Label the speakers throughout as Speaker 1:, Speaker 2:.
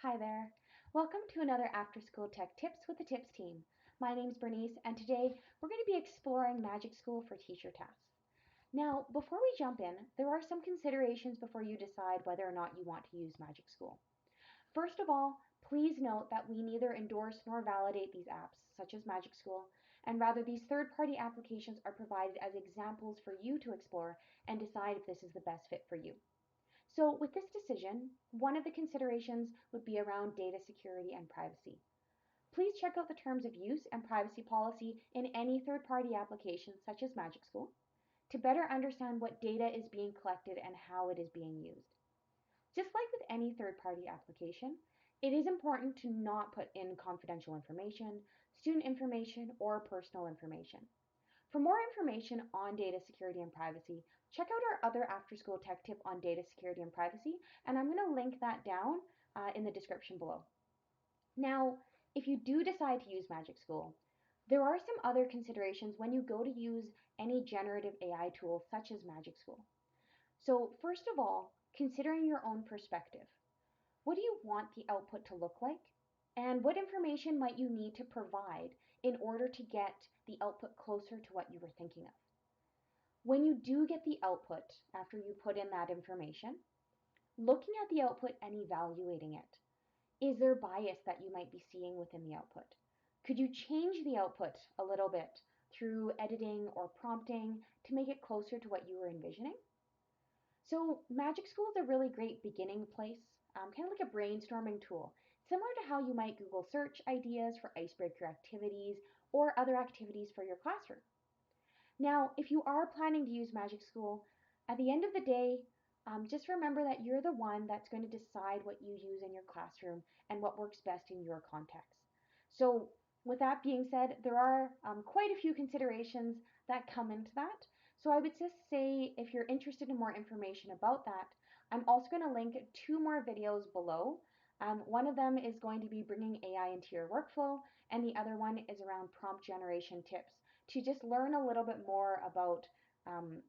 Speaker 1: Hi there. Welcome to another After School Tech Tips with the Tips team. My name's Bernice, and today we're going to be exploring Magic School for teacher tasks. Now, before we jump in, there are some considerations before you decide whether or not you want to use Magic School. First of all, please note that we neither endorse nor validate these apps, such as Magic School, and rather these third-party applications are provided as examples for you to explore and decide if this is the best fit for you. So with this decision, one of the considerations would be around data security and privacy. Please check out the terms of use and privacy policy in any third-party application such as Magic School to better understand what data is being collected and how it is being used. Just like with any third-party application, it is important to not put in confidential information, student information, or personal information. For more information on data security and privacy, check out our other after school tech tip on data security and privacy, and I'm going to link that down in the description below. Now, if you do decide to use Magic School, there are some other considerations when you go to use any generative AI tool such as Magic School. So first of all, considering your own perspective. What do you want the output to look like? And what information might you need to provide in order to get the output closer to what you were thinking of? When you do get the output after you put in that information, looking at the output and evaluating it. Is there bias that you might be seeing within the output? Could you change the output a little bit through editing or prompting to make it closer to what you were envisioning? So Magic School is a really great beginning place, kind of like a brainstorming tool, similar to how you might Google search ideas for icebreaker activities or other activities for your classroom. Now, if you are planning to use Magic School, at the end of the day, just remember that you're the one that's going to decide what you use in your classroom and what works best in your context. So with that being said, there are quite a few considerations that come into that. So I would just say if you're interested in more information about that, I'm also going to link two more videos below. One of them is going to be bringing AI into your workflow, and the other one is around prompt generation tips to just learn a little bit more about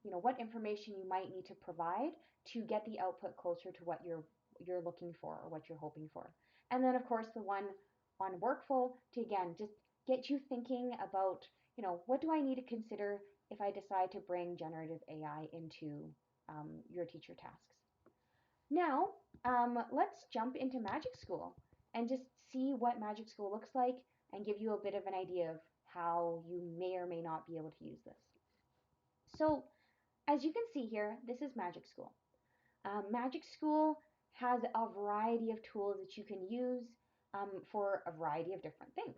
Speaker 1: what information you might need to provide to get the output closer to what you're looking for or what you're hoping for. And then of course the one on workflow to again just get you thinking about, what do I need to consider if I decide to bring generative AI into your teacher tasks. Now, let's jump into Magic School and just see what Magic School looks like and give you a bit of an idea of how you may or may not be able to use this. So, as you can see here, this is Magic School. Magic School has a variety of tools that you can use for a variety of different things.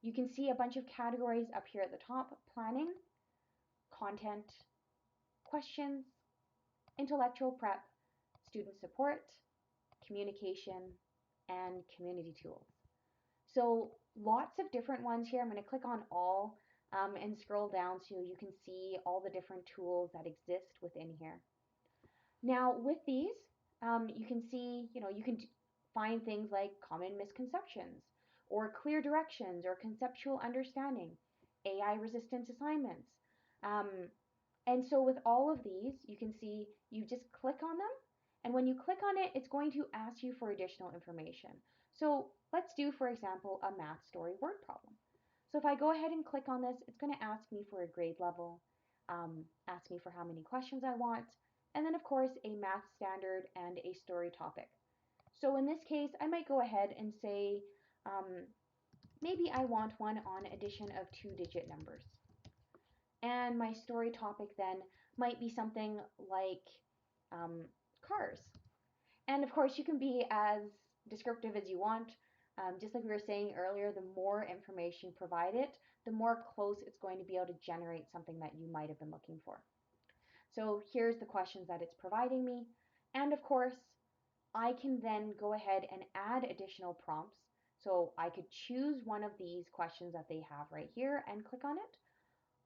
Speaker 1: You can see a bunch of categories up here at the top: planning, content, questions, intellectual prep, student support, communication, and community tools. So lots of different ones here. I'm going to click on all and scroll down so you can see all the different tools that exist within here. Now with these, you can see, you can find things like common misconceptions or clear directions or conceptual understanding, AI resistance assignments. Um, and so with all of these, you can see you just click on them. And when you click on it, it's going to ask you for additional information. So let's do, for example, a math story word problem. So if I go ahead and click on this, it's going to ask me for a grade level, ask me for how many questions I want, and then of course a math standard and a story topic. So in this case, I might go ahead and say, maybe I want one on addition of two-digit numbers. And my story topic then might be something like cars. And of course, you can be as descriptive as you want. Just like we were saying earlier, the more information you provide it, the more close it's going to be able to generate something that you might have been looking for. So here's the questions that it's providing me. And of course, I can then go ahead and add additional prompts. So I could choose one of these questions that they have right here and click on it.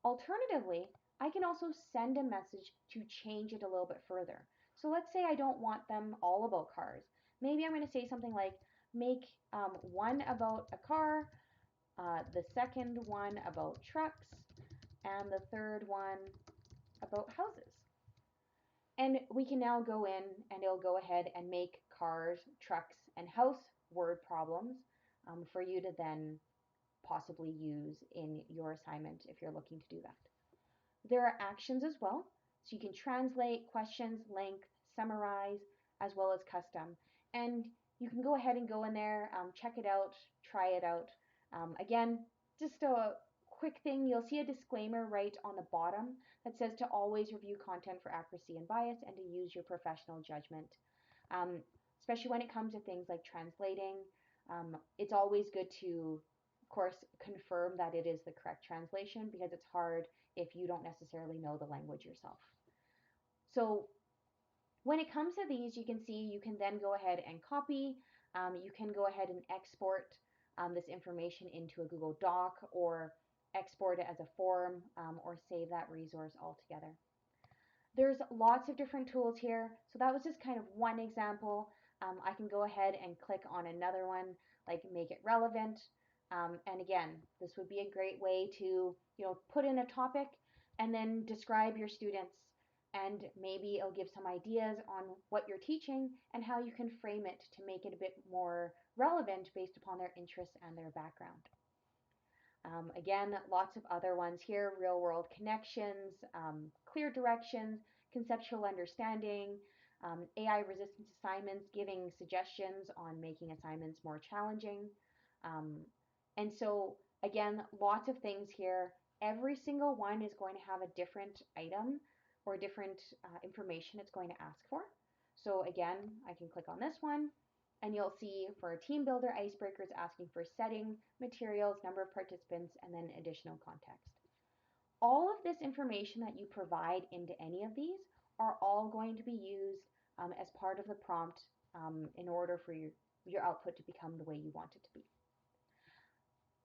Speaker 1: Alternatively, I can also send a message to change it a little bit further. So let's say I don't want them all about cars. Maybe I'm going to say something like, make one about a car, the second one about trucks, and the third one about houses. And we can now go in and it'll go ahead and make cars, trucks, and house word problems for you to then possibly use in your assignment if you're looking to do that. There are actions as well, so you can translate questions, length, summarize, as well as custom. And you can go ahead and go in there, check it out, try it out. Again, just a quick thing, you'll see a disclaimer right on the bottom that says to always review content for accuracy and bias and to use your professional judgment. Um, Especially when it comes to things like translating, it's always good to, of course, confirm that it is the correct translation because it's hard if you don't necessarily know the language yourself. So when it comes to these, you can see you can then go ahead and copy. You can go ahead and export this information into a Google Doc or export it as a form or save that resource altogether. There's lots of different tools here. So that was just kind of one example. I can go ahead and click on another one, like make it relevant. And again, this would be a great way to, put in a topic and then describe your students. And maybe it'll give some ideas on what you're teaching and how you can frame it to make it a bit more relevant based upon their interests and their background. Again, lots of other ones here, real world connections, clear directions, conceptual understanding, AI resistance assignments, giving suggestions on making assignments more challenging. Um, and so again, lots of things here. Every single one is going to have a different item or different information it's going to ask for. So again, I can click on this one and you'll see for team builder icebreakers asking for setting, materials, number of participants, and then additional context. All of this information that you provide into any of these are all going to be used as part of the prompt in order for your output to become the way you want it to be.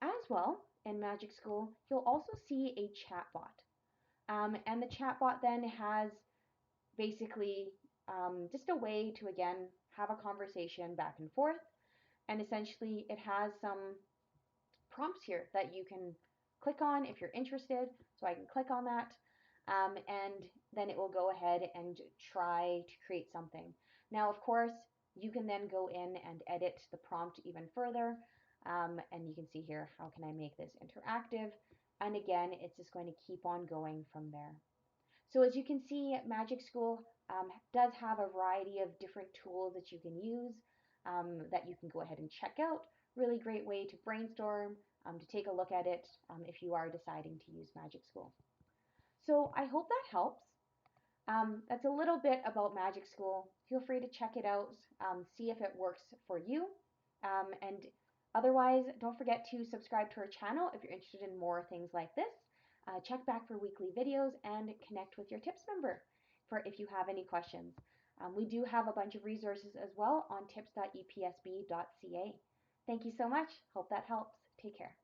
Speaker 1: As well, in Magic School, you'll also see a chatbot. And the chatbot then has basically just a way to, again, have a conversation back and forth. And essentially, it has some prompts here that you can click on if you're interested. So I can click on that. And then it will go ahead and try to create something. Now, of course, you can then go in and edit the prompt even further. And you can see here, how can I make this interactive? And again, it's just going to keep on going from there. So as you can see, Magic School does have a variety of different tools that you can use that you can go ahead and check out. Really great way to brainstorm, to take a look at it if you are deciding to use Magic School. So I hope that helps. That's a little bit about Magic School. Feel free to check it out, see if it works for you. And otherwise, don't forget to subscribe to our channel if you're interested in more things like this. Check back for weekly videos and connect with your tips member for if you have any questions. We do have a bunch of resources as well on tips.epsb.ca. Thank you so much. Hope that helps. Take care.